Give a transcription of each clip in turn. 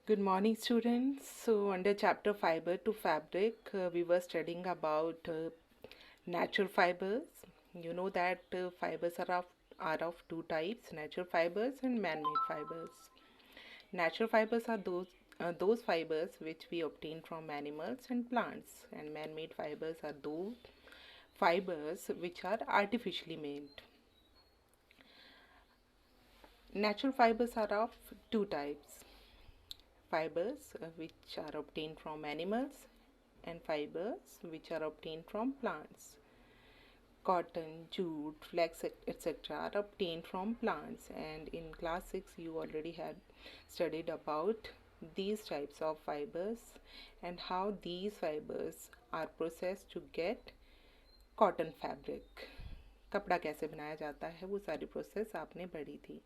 Good morning, students. So, under chapter fiber to fabric, we were studying about natural fibers. You know that fibers are of two types: natural fibers and man-made fibers. Natural fibers are those fibers which we obtain from animals and plants, and man-made fibers are those fibers which are artificially made. Natural fibers are of two types: fibers which are obtained from animals and fibers which are obtained from plants. Cotton, jute, flax, etc. are obtained from plants, and in class 6 you already had studied about these types of fibers and how these fibers are processed to get cotton fabric. कपड़ा कैसे बनाया जाता है वो सारी process आपने पढ़ी थी.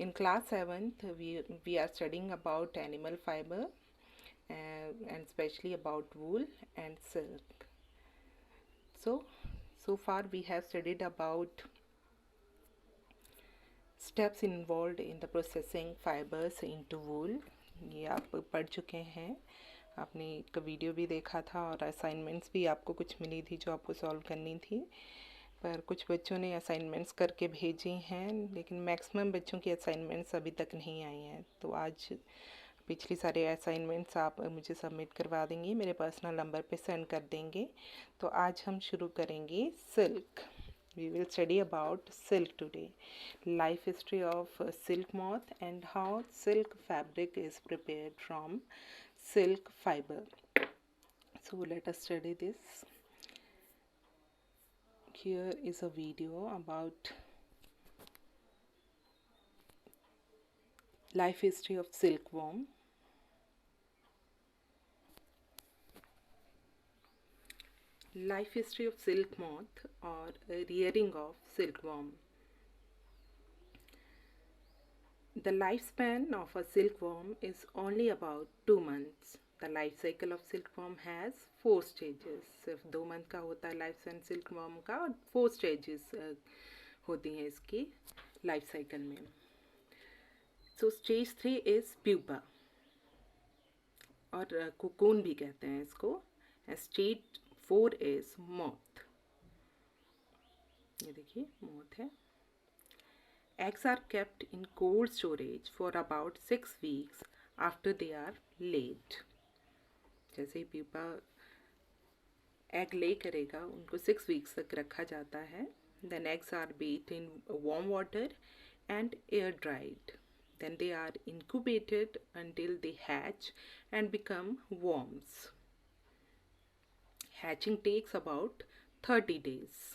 In class 7th we are studying about animal fiber and especially about wool and silk. So far we have studied about steps involved in the processing fibers into wool. ये आप पढ़ चुके हैं. आपने एक वीडियो भी देखा था और असाइनमेंट्स भी आपको कुछ मिली थी जो आपको सॉल्व करनी थी, पर कुछ बच्चों ने असाइनमेंट्स करके भेजी हैं, लेकिन मैक्सिमम बच्चों की असाइनमेंट्स अभी तक नहीं आई हैं. तो आज पिछली सारे असाइनमेंट्स आप मुझे सबमिट करवा देंगे, मेरे पर्सनल नंबर पे सेंड कर देंगे. तो आज हम शुरू करेंगे silk. We will study about silk today. Life history of silk moth and how silk fabric is prepared from silk fiber. So let us study this. Here is a video about life history of silkworm. Life history of silk moth or rearing of silkworm. The lifespan of a silkworm is only about 2 months. The life cycle of silkworm has 4 stages. सिर्फ 2 month का होता है life span silkworm का, और 4 stages होती हैं इसकी life cycle में. सो स्टेज 3 इज प्यूपा और कोकून भी कहते हैं इसको. Stage 4 is moth. ये देखिए मॉथ है. Eggs are kept in cold storage for about 6 weeks after they are laid. जैसे ही प्यूपा एग ले करेगा उनको 6 weeks तक रखा जाता है. Then eggs are bathed in warm water and air dried. Then they are incubated until they hatch and become worms. Hatching takes about 30 days.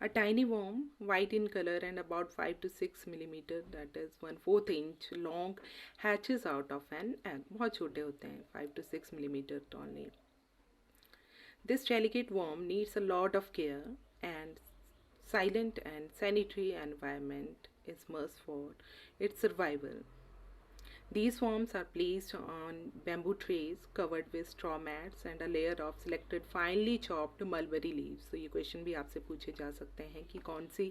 A tiny worm, white in color and about 5 to 6 millimeter, that is 1/4 inch long, hatches out of an egg. बहुत छोटे होते हैं, 5 to 6 millimeter only. This delicate worm needs a lot of care, and silent and sanitary environment is must for its survival. These worms are placed on bamboo trays covered with straw mats and a layer of selected finely chopped mulberry leaves. तो ये question भी आपसे पूछे जा सकते हैं कि कौन सी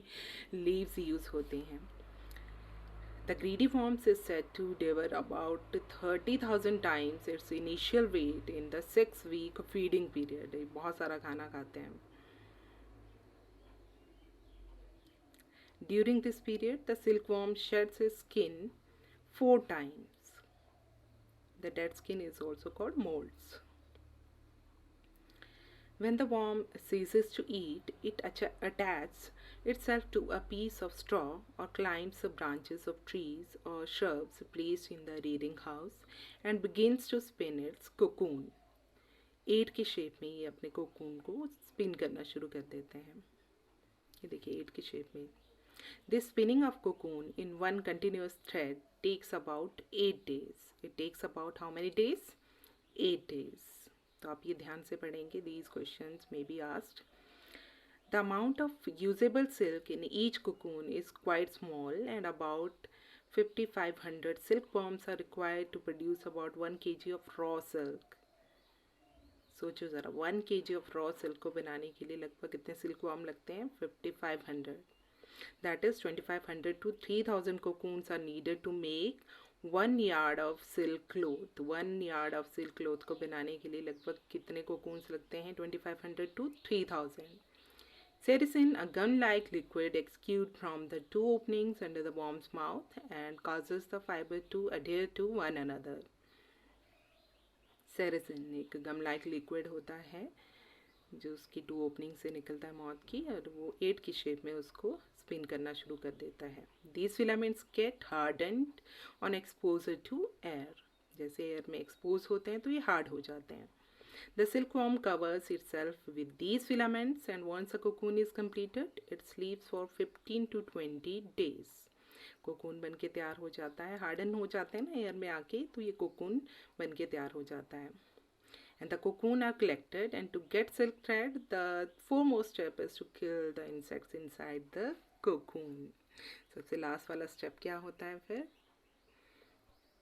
leaves यूज़ होती हैं. The greedy worms is said to devour about 30,000 times its initial weight in the 6-week feeding period. बहुत सारा खाना खाते हैं. During this period, the silkworm sheds its skin 4 times. The dead skin is also called molds. When the worm ceases to eat, it attaches itself to a piece of straw or climbs the branches of trees or shrubs placed in the rearing house and begins to spin its cocoon. 8 के shape में ये अपने cocoon को spin करना शुरू कर देते हैं. ये देखिए 8 के शेप में. This spinning of cocoon in one continuous thread takes about 8 days. It takes about how many days? 8 days. तो आप ये ध्यान से पढ़ेंगे. These questions may be asked. The amount of usable silk in each cocoon is quite small, and about 5,500 silkworms are required to produce about 1 kg of raw silk. सोचो ज़रा, 1 kg of raw silk को बनाने के लिए लगभग कितने silkworm लगते हैं? 5,500. That is 2500 to 3000 cocoons are needed to make 1 yard of silk cloth. 1 yard of silk cloth को बनाने के लिए लगभग कितने cocoons लगते हैं? 2500 to 3000. Sericin, a gun-like liquid, exudes from the two openings under the worm's mouth and causes the fiber to adhere to one another. Sericin एक gum-like liquid होता है जो उसकी टू ओपनिंग से निकलता है मौत की, और वो 8 की शेप में उसको स्पिन करना शुरू कर देता है. These filaments get hardened on exposure to air. जैसे एयर में एक्सपोज होते हैं तो ये हार्ड हो जाते हैं. The silkworm covers itself with these filaments and once a cocoon is completed it sleeps for 15 to 20 days. Cocoon बन के तैयार हो जाता है, हार्डन हो जाते हैं ना एयर में आके, तो ये कोकून बन के तैयार हो जाता है. And the cocoon are collected, and to get silk thread the foremost step is to kill the insects inside the cocoon. सबसे लास्ट वाला स्टेप क्या होता है फिर?